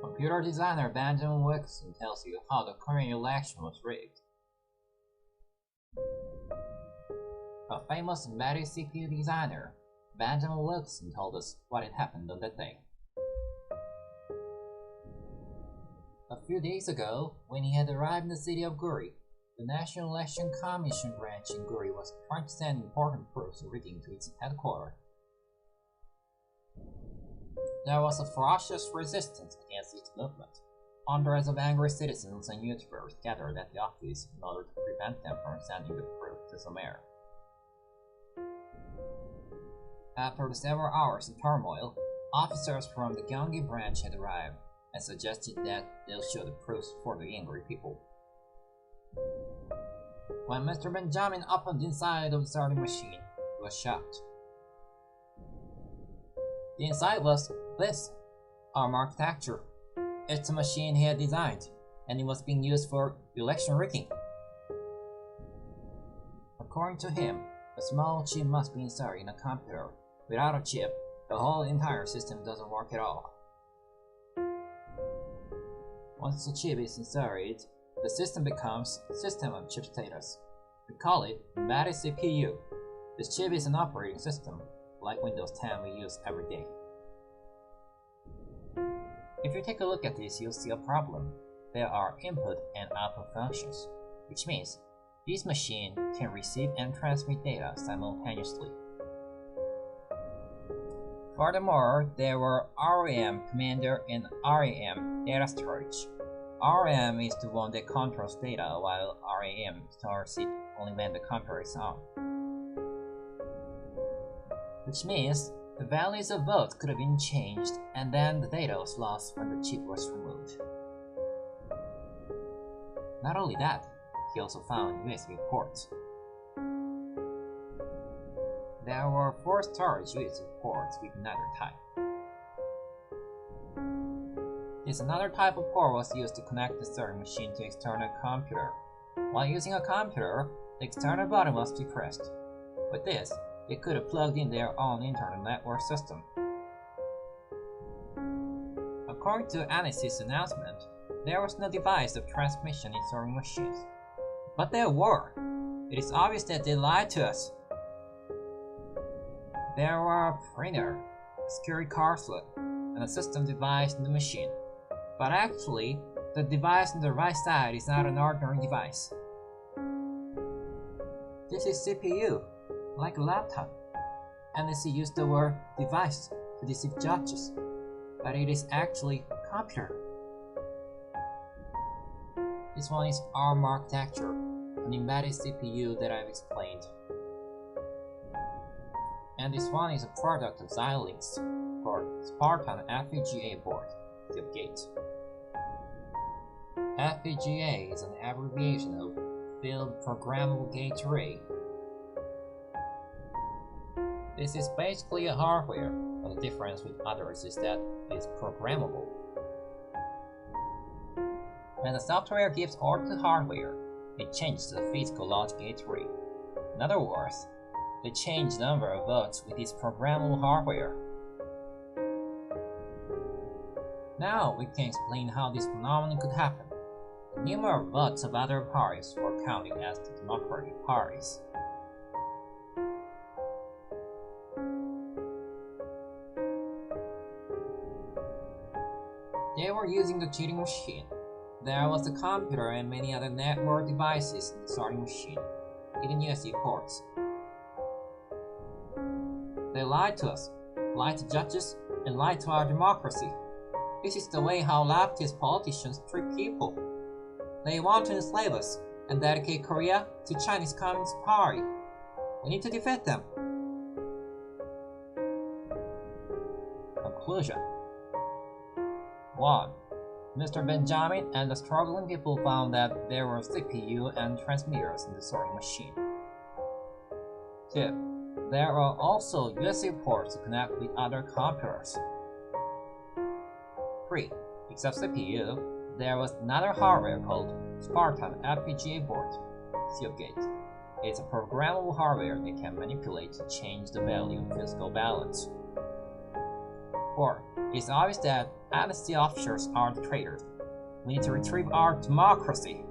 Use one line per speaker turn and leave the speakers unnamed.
Computer designer Benjamin Wilkerson tells you how the Korean election was rigged. A famous embedded CPU designer, Benjamin Wilkerson, told us what had happened on that day. A few days ago, when he had arrived in the city of Guri, the National Election Commission branch in Guri was trying to send important proofs of rigging to its headquarters. There was a ferocious resistance against its movement. Hundreds of angry citizens and YouTubers gathered at the office in order to prevent them from sending the proof to the mayor. After the several hours of turmoil, officers from the Gyeonggi branch had arrived and suggested that they'll show the proofs for the angry people. When Mr. Benjamin opened the inside of the sorting machine, he was shocked. The inside was this ARM architecture. It's a machine he had designed, and it was being used for election rigging. According to him, a small chip must be inserted in a computer. Without a chip, the whole entire system doesn't work at all. Once the chip is inserted, the system becomes System on Chip status. We call it Embedded CPU. This chip is an operating system, like Windows 10 we use every day. If you take a look at this, you'll see a problem. There are input and output functions, which means this machine can receive and transmit data simultaneously. Furthermore, there were RAM commander and RAM data storage. RAM is the one that controls data, while RAM stores it only when the computer is on. Which means the values of both could have been changed, and then the data was lost when the chip was removed. Not only that, he also found USB ports. There were 4 storage USB ports with another type. This another type of port was used to connect the sorting machine to external computer. While using a computer, the external button must be pressed. With this, they could have plugged in their own internal network system. According to NSC's announcement, there was no device of transmission in sorting machines. But there were. It is obvious that they lied to us. There were a printer, a security card slot, and a system device in the machine. But actually, the device on the right side is not an ordinary device. This is CPU, like a laptop. NSC used the word device to deceive judges, but it is actually a computer. This one is ARM architecture, an embedded CPU that I've explained. And this one is a product of Xilinx, called Spartan FPGA board, Gate. FPGA is an abbreviation of Field Programmable Gate Array. This is basically a hardware, but the difference with others is that it's programmable. When the software gives order to hardware, it changes the physical logic gate array. In other words, they change the number of votes with this programmable hardware. Now we can explain how this phenomenon could happen. The number of votes of other parties were counted as the Democratic parties. They were using the cheating machine. There was the computer and many other network devices in the sorting machine, even USB ports. They lied to us, lied to judges, and lied to our democracy. This is the way how leftist politicians treat people. They want to enslave us and dedicate Korea to Chinese Communist Party. We need to defeat them. Conclusion 1. Mr. Benjamin and the struggling people found that there were CPU and transmitters in the sorting machine. 2. There are also USB ports to connect with other computers. 3. Except CPU, there was another hardware called Spartan FPGA board, Gate. It's a programmable hardware that can manipulate to change the value of physical balance. 4. It's obvious that and the officers are the traitors. We need to retrieve our democracy.